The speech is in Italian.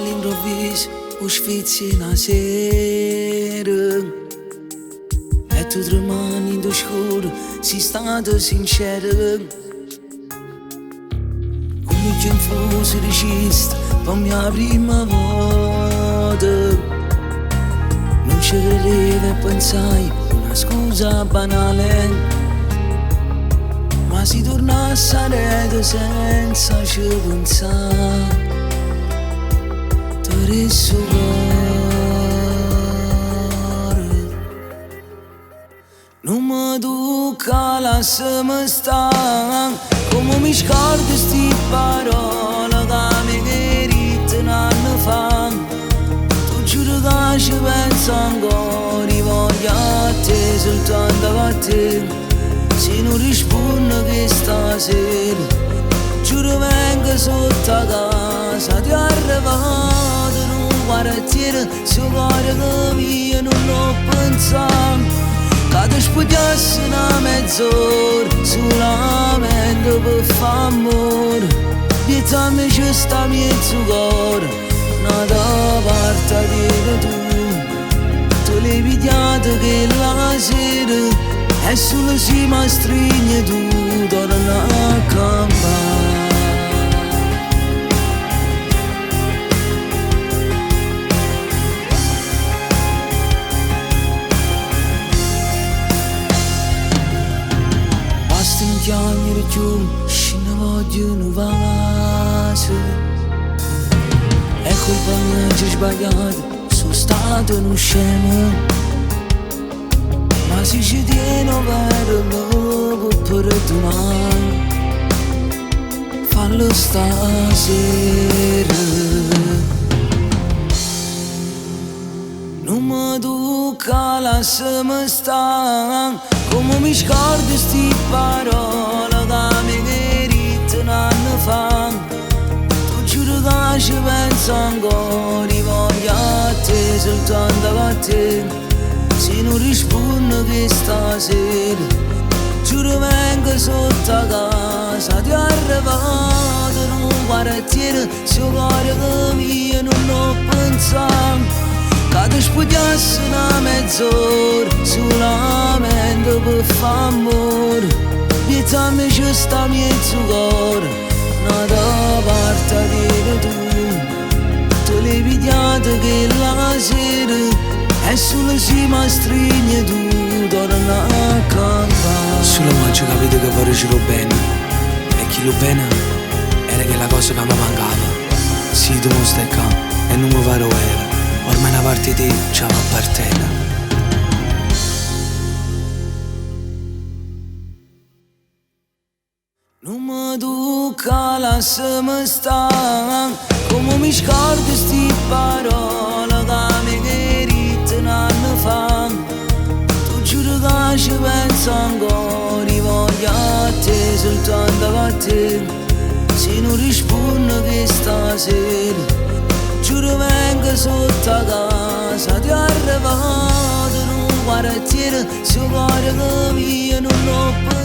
all'improvviso uscizzi una sera e tu rimani in scuro, sei stato sincero. Come che fosse deciso per mia prima volta, non ci credevo e pensai una scusa banale, ma si torna a sarete senza ci pensare. Ti resto cuore, non mi tocca lasciami stare, come mi scordo sti parole che mi chiarite un anno fa. Tu giuro che ci penso ancora, voglio a te, soltanto a te. Se non rispondo che stasera, giuro vengo sotto a casa, ti ho arrivato in un quartiere, se cuore che mio non l'ho pensato. Che ti spogliassi una mezz'ora, solamente per fare amore. Piazzami ci sta mezzo cuore, nata parte di tu. Tu l'hai pigliato che la sera, e solo si mi stringe tu, torna a campare. Basta un chiamare più, se ne vogliono vase. È colpa mia che ho sbagliato, sono stato uno scemo. Ma se ci tieni per me può perdonare, fallo stasera. Non mi tocca lasciami stare, come mi scordo sti parole che mi chiarite un anno fa. Tu giuro che ci penso ancora, voglio a te, soltanto a te. Se non rispondo che stasera, giuro vengo sotto a casa, ti ho arrivato in un quartiere, se cuore che mio non l'ho pensato. Che ti spogliassi una mezz'ora, solamente per fare amore. Piazzami ci sta mezzo cuore, nata parte di tu. Tu l'hai pigliato che la sera, e solo si mi stringe tu, torna a campare. Solo oggi ho capito che vorrei bene, e chi lo bene era che la cosa che mi mancava. Sì, tu non stai qua e non mi pare era, ormai una parte di te ci appartiene. Non mi tocca lasciami stare, come mi scordo sti parole che mi chiarite un anno fa. Tu giuro che ci penso ancora, voglio a te, soltanto a te. Se non rispondo che stasera, giuro vengo sotto a casa, ti ho arrivato in un quartiere, se cuore che mio non l'ho pensato.